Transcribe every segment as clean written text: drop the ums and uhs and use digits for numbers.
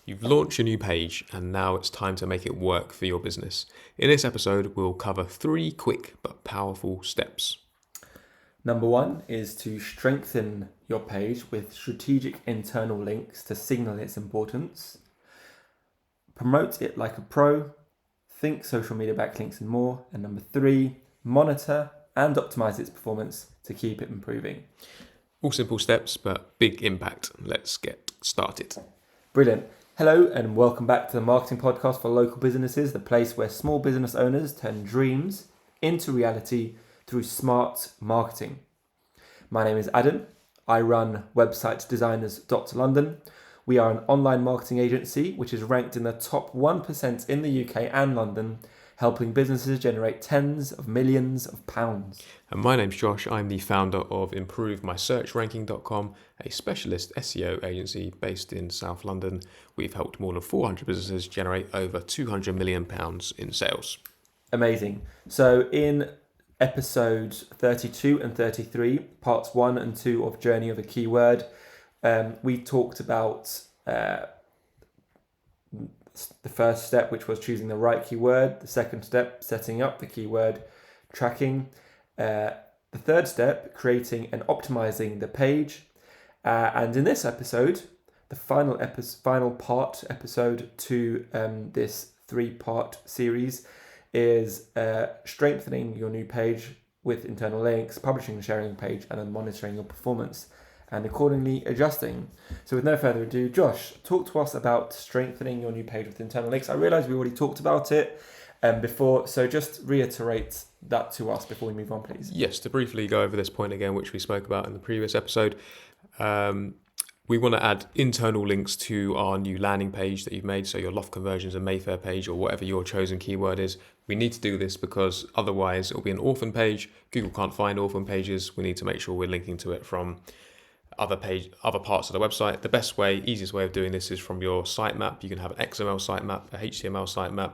You've launched a new page and now it's time to make it work for your business. In this episode, we'll cover 3 quick but powerful steps. Number 1 is to strengthen your page with strategic internal links to signal its importance. Promote it like a pro. Think social media backlinks and more. And number 3, monitor and optimize its performance to keep it improving. All simple steps, but big impact. Let's get started. Brilliant. Hello and welcome back to the Marketing Podcast for Local Businesses, the place where small business owners turn dreams into reality through smart marketing. My name is Adam. I run websitedesigners.london. We are an online marketing agency which is ranked in the top 1% in the UK and London, helping businesses generate tens of millions of pounds. And my name's Josh. I'm the founder of ImproveMySearchRanking.com, a specialist SEO agency based in South London. We've helped more than 400 businesses generate over £200 million in sales. Amazing. So in episodes 32 and 33, parts 1 and 2 of Journey of a Keyword, we talked about the first step, which was choosing the right keyword. The second step, setting up the keyword tracking. The third step, creating and optimizing the page. And in this episode, the final part, episode 2, this 3-part series, is strengthening your new page with internal links, publishing and sharing the page, and then monitoring your performance and accordingly adjusting. So with no further ado, Josh, talk to us about strengthening your new page with internal links. I realise we already talked about it before, so just reiterate that to us before we move on, please. Yes, to briefly go over this point again, which we spoke about in the previous episode. We want to add internal links to our new landing page that you've made, so your Loft Conversions Mayfair page or whatever your chosen keyword is. We need to do this because otherwise it'll be an orphan page. Google can't find orphan pages. We need to make sure we're linking to it from other parts of the website. The best way, easiest way of doing this is from your sitemap. You can have an XML sitemap, a HTML sitemap.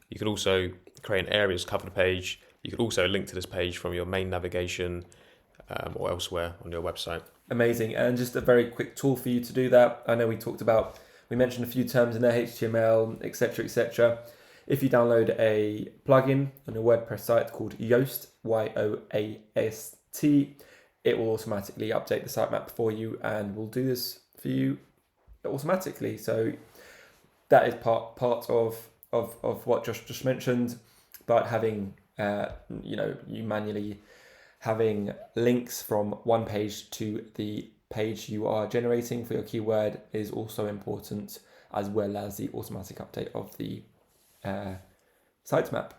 You can also create an areas cover page. You can also link to this page from your main navigation or elsewhere on your website. Amazing. And just a very quick tool for you to do that. I know we mentioned a few terms in there, HTML, etc., etc. If you download a plugin on your WordPress site called Yoast, YOAST, it will automatically update the sitemap for you and will do this for you automatically. So that is part of what Josh just mentioned. But having you manually having links from one page to the page you are generating for your keyword is also important, as well as the automatic update of the sitemap.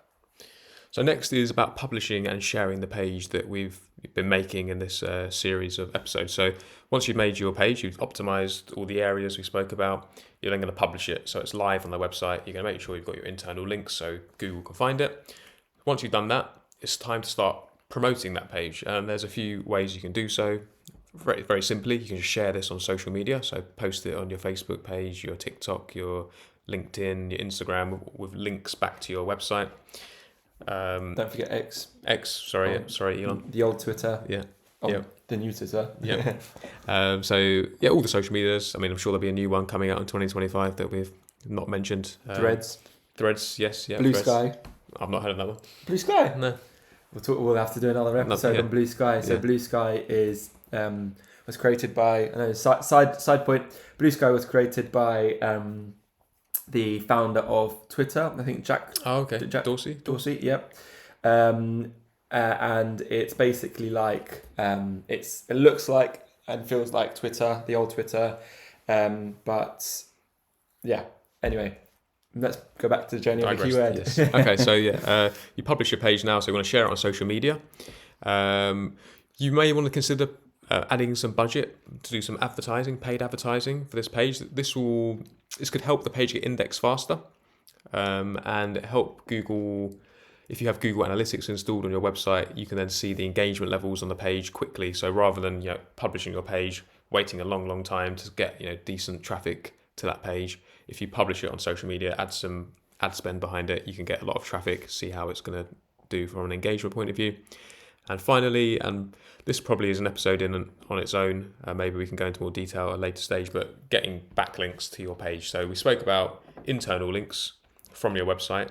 So next is about publishing and sharing the page that we've been making in this series of episodes. So once you've made your page, you've optimized all the areas we spoke about, you're then going to publish it so it's live on the website. You're going to make sure you've got your internal links so Google can find it. Once you've done that, it's time to start promoting that page. And there's a few ways you can do so. Very, very simply, you can just share this on social media. So post it on your Facebook page, your TikTok, your LinkedIn, your Instagram with links back to your website. Don't forget X. Sorry, Elon. The old Twitter. Yeah. The new Twitter. Yeah. All the social medias. I mean, I'm sure there'll be a new one coming out in 2025 that we've not mentioned. Threads, yes. Yeah. Blue Threads. Sky. I've not heard of that one. Blue Sky? No. We'll have to do another episode on Blue Sky. So Blue Sky is was created by, side point, Blue Sky was created by the founder of Twitter, I think Jack Dorsey, yep. And it's basically like it looks like and feels like Twitter, the old Twitter, but yeah. Anyway, let's go back to the journey of the keyword. Yes. Okay, so you publish your page now, so you want to share it on social media. You may want to consider adding some budget to do some advertising, paid advertising for this page. This could help the page get indexed faster and help Google. If you have Google Analytics installed on your website, you can then see the engagement levels on the page quickly. So rather than publishing your page, waiting a long time to get decent traffic to that page, if you publish it on social media, add some ad spend behind it, you can get a lot of traffic, see how it's going to do from an engagement point of view. And finally, and this probably is an episode on its own, maybe we can go into more detail at a later stage, but getting backlinks to your page. So we spoke about internal links from your website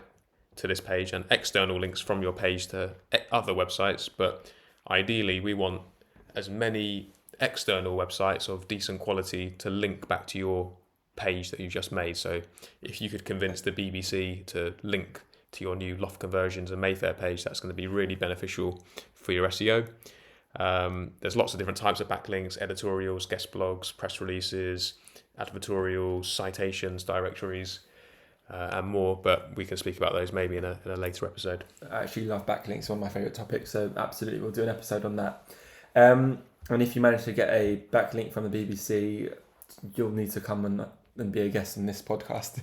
to this page and external links from your page to other websites, but ideally we want as many external websites of decent quality to link back to your page that you just made. So if you could convince the BBC to link to your new Loft Conversions and Mayfair page, that's going to be really beneficial for your SEO. There's lots of different types of backlinks: editorials, guest blogs, press releases, advertorials, citations, directories, and more, but we can speak about those maybe in a later episode. I actually love backlinks, one of my favourite topics, so absolutely we'll do an episode on that. And if you manage to get a backlink from the BBC, you'll need to come and be a guest on this podcast.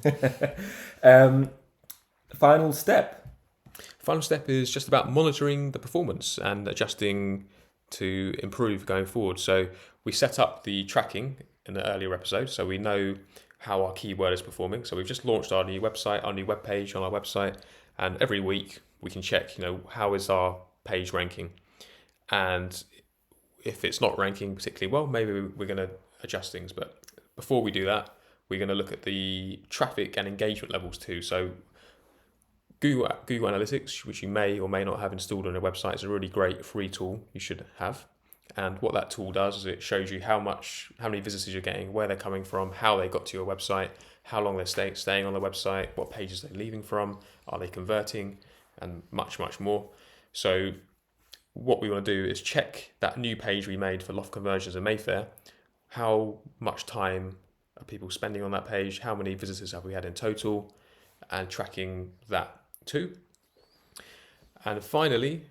Final step is just about monitoring the performance and adjusting to improve going forward. So we set up the tracking in the earlier episode, so we know how our keyword is performing. So we've just launched our new website, our new web page on our website, and every week we can check, how is our page ranking, and if it's not ranking particularly well, maybe we're going to adjust things. But before we do that, we're going to look at the traffic and engagement levels too. So Google Analytics, which you may or may not have installed on your website, is a really great free tool you should have. And what that tool does is it shows you how many visitors you're getting, where they're coming from, how they got to your website, how long they're staying on the website, what pages they're leaving from, are they converting, and much, much more. So what we want to do is check that new page we made for Loft Conversions in Mayfair. How much time are people spending on that page? How many visitors have we had in total? And tracking that too. And finally,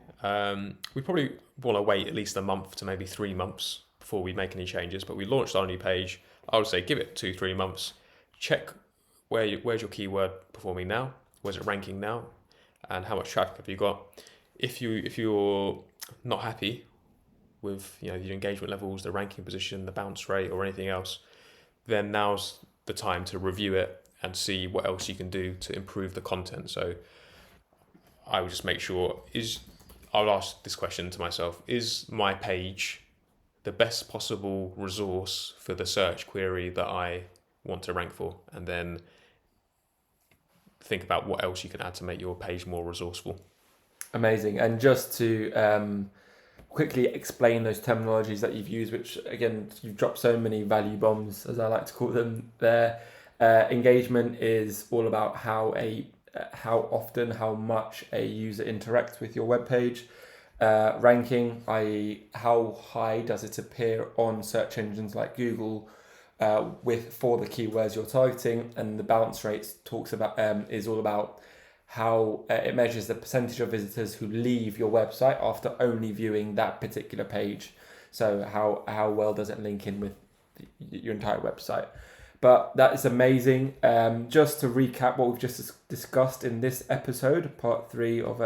we probably want to wait at least a month to maybe 3 months before we make any changes. But we launched our new page. I would say give it 2-3 months. Check where's your keyword performing now, where's it ranking now, and how much traffic have you got. If you're not happy with your engagement levels, the ranking position, the bounce rate, or anything else, then now's the time to review it and see what else you can do to improve the content. So I would just make sure I'll ask this question to myself: is my page the best possible resource for the search query that I want to rank for? And then think about what else you can add to make your page more resourceful. Amazing. And just to quickly explain those terminologies that you've used, which again, you've dropped so many value bombs, as I like to call them there. Engagement is all about how often, how much a user interacts with your webpage. Ranking, i.e. how high does it appear on search engines like Google for the keywords you're targeting. And the bounce rates is all about how it measures the percentage of visitors who leave your website after only viewing that particular page. So how well does it link in with your entire website? But that is amazing. Just to recap what we've just discussed in this episode, part 3 of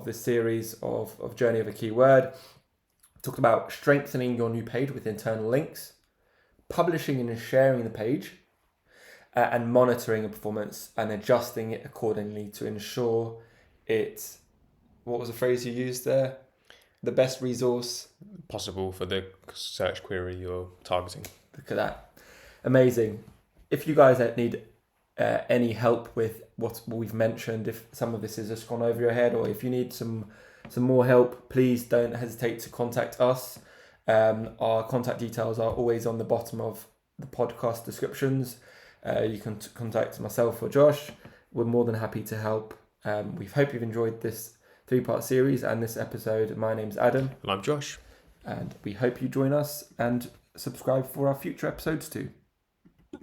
this series of Journey of a Keyword, talked about strengthening your new page with internal links, publishing and sharing the page, and monitoring the performance and adjusting it accordingly to ensure it's, what was the phrase you used there? The best resource possible for the search query you're targeting. Look at that. Amazing. If you guys need any help with what we've mentioned, if some of this has just gone over your head, or if you need some more help, please don't hesitate to contact us. Our contact details are always on the bottom of the podcast descriptions. You can contact myself or Josh. We're more than happy to help. We hope you've enjoyed this 3-part series and this episode. My name's Adam. And I'm Josh. And we hope you join us and subscribe for our future episodes too.